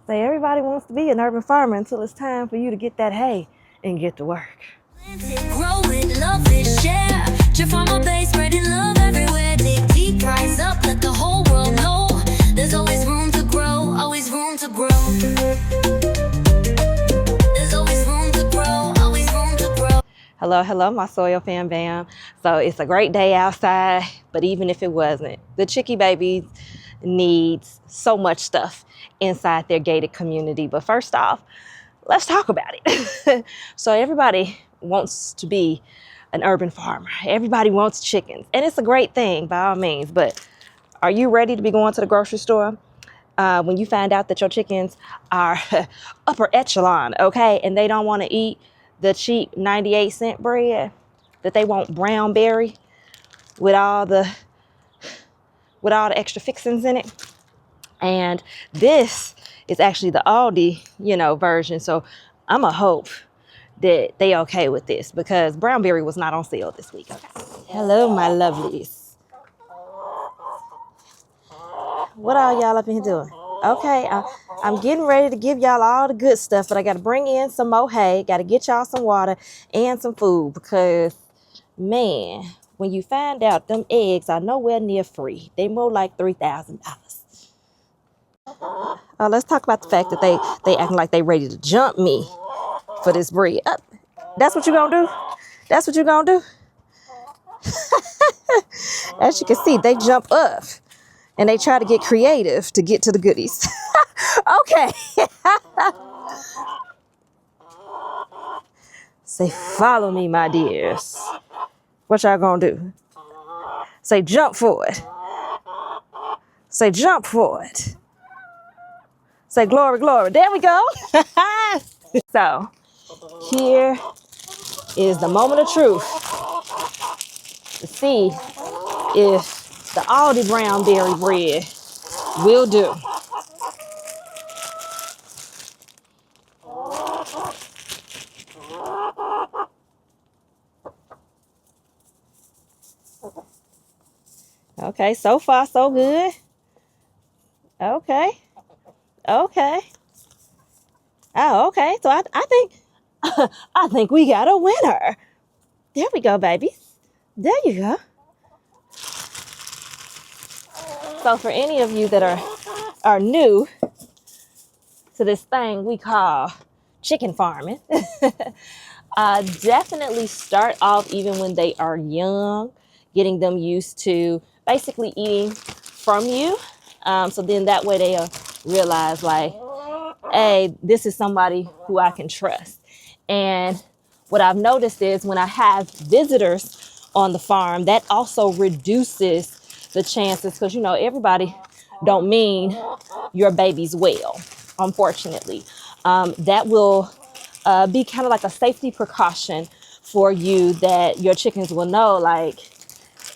Say everybody wants to be an urban farmer until it's time for you to get that hay and get to work. Grow it, love it, share. ChiFarmerBae, spreading love everywhere. Dig deep, rise up, let the whole world know. There's always room to grow, always room to grow. There's always room to grow, always room to grow. Hello, my soil fam bam. So it's a great day outside, but even if it wasn't, the Chickie babies needs so much stuff inside their gated community. But first off, let's talk about it. So everybody wants to be an urban farmer. Everybody wants chickens, and it's a great thing by all means, but are you ready to be going to the grocery store when you find out that your chickens are upper echelon, okay, and they don't want to eat the cheap 98-cent bread, that they want brown berry with all the extra fixings in it? And this is actually the Aldi, version. So I'm a hope that they okay with this, because brown berry was not on sale this week. Hello, my lovelies. What are y'all up in here doing? Okay, I'm getting ready to give y'all all the good stuff, but I got to bring in some more hay, got to get y'all some water and some food, because, man, when you find out them eggs are nowhere near free, they more like $3,000. Let's talk about the fact that they acting like they ready to jump me for this bread. That's what you gonna do? That's what you gonna do? As you can see, they jump up and they try to get creative to get to the goodies. Okay. Say, follow me, my dears. What y'all gonna do? Say, jump for it. Say, jump for it. Say, glory, glory. There we go. So, here is the moment of truth to see if the Aldi brown berry bread will do. Okay, so far so good. Okay. Oh, okay. So I think I think we got a winner. There we go, babies. There you go. So for any of you that are new to this thing we call chicken farming, definitely start off even when they are young, getting them used to basically eating from you. So then that way they'll realize, like, hey, this is somebody who I can trust. And what I've noticed is when I have visitors on the farm, that also reduces the chances, because, everybody don't mean your babies well, unfortunately. That will be kind of like a safety precaution for you, that your chickens will know, like,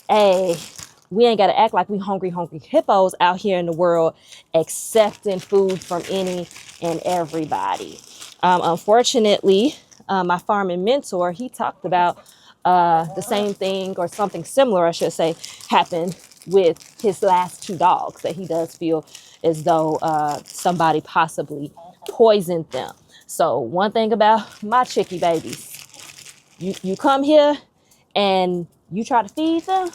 hey, we ain't got to act like we hungry hippos out here in the world accepting food from any and everybody. Unfortunately, my farming mentor, he talked about the same thing, or something similar, I should say, happened with his last 2 dogs, that he does feel as though somebody possibly poisoned them. So one thing about my Chickie babies, you come here and you try to feed them,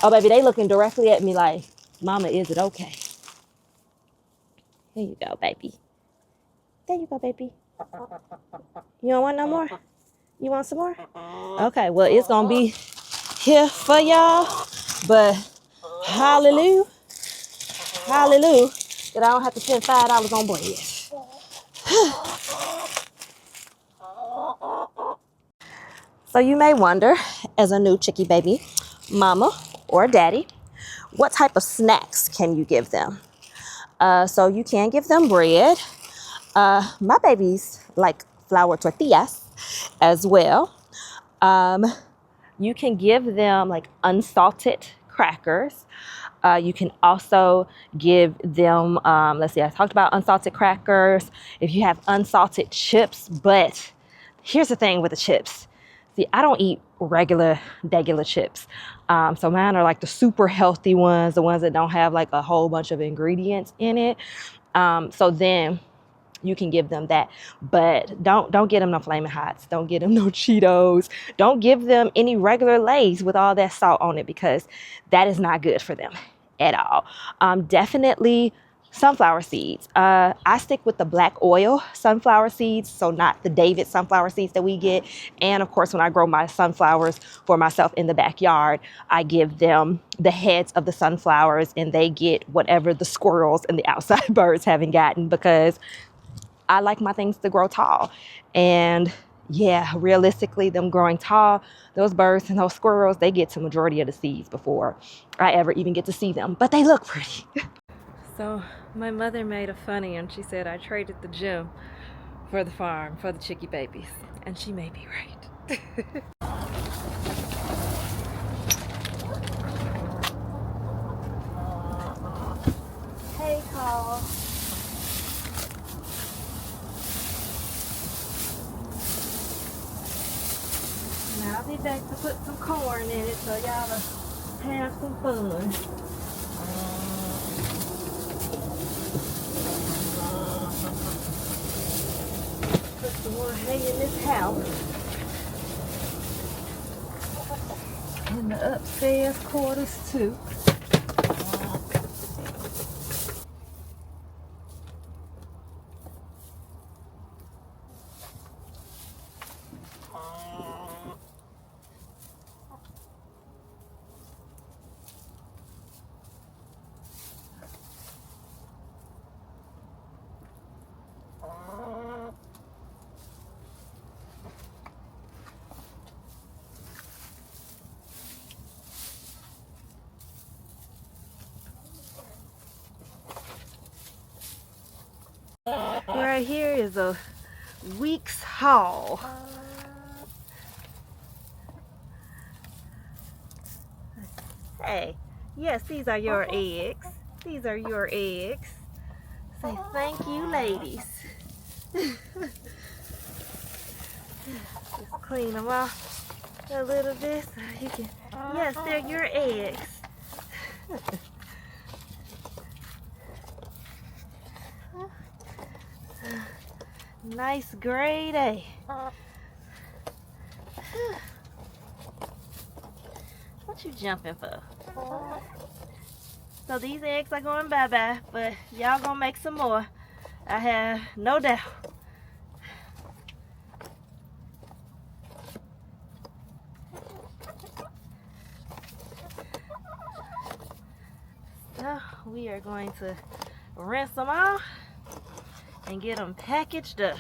oh, baby, they looking directly at me like, Mama, is it okay? Here you go, baby. There you go, baby. You don't want no more? You want some more? Okay, well, it's going to be here for y'all. But hallelujah, that I don't have to spend $5 on bread. So you may wonder, as a new Chickie baby, mama or daddy, what type of snacks can you give them? So you can give them bread. My babies like flour tortillas as well. You can give them like unsalted crackers. You can also give them, let's see, I talked about unsalted crackers. If you have unsalted chips, but here's the thing with the chips. See, I don't eat regular chips. So mine are like the super healthy ones, the ones that don't have like a whole bunch of ingredients in it. So then you can give them that. But don't get them no Flaming Hots. Don't get them no Cheetos. Don't give them any regular Lay's with all that salt on it, because that is not good for them at all. Definitely sunflower seeds. I stick with the black oil sunflower seeds, so not the David sunflower seeds that we get. And of course, when I grow my sunflowers for myself in the backyard, I give them the heads of the sunflowers, and they get whatever the squirrels and the outside birds haven't gotten, because I like my things to grow tall. And yeah, realistically, them growing tall, those birds and those squirrels, they get to the majority of the seeds before I ever even get to see them. But they look pretty. So my mother made a funny, and she said I traded the gym for the farm, for the Chickie babies. And she may be right. Hey, Carl. Now I'll be back to put some corn in it so y'all have some fun. Put some more hay in this house. In the upstairs quarters too. Right here is a week's haul. Hey, yes, these are your eggs. These are your eggs. Say thank you, ladies. Just clean them off a little bit so you can. Yes, they're your eggs. Nice grade A. What you jumping for? So these eggs are going bye-bye, but y'all gonna make some more. I have no doubt. So we are going to rinse them off and get them packaged up.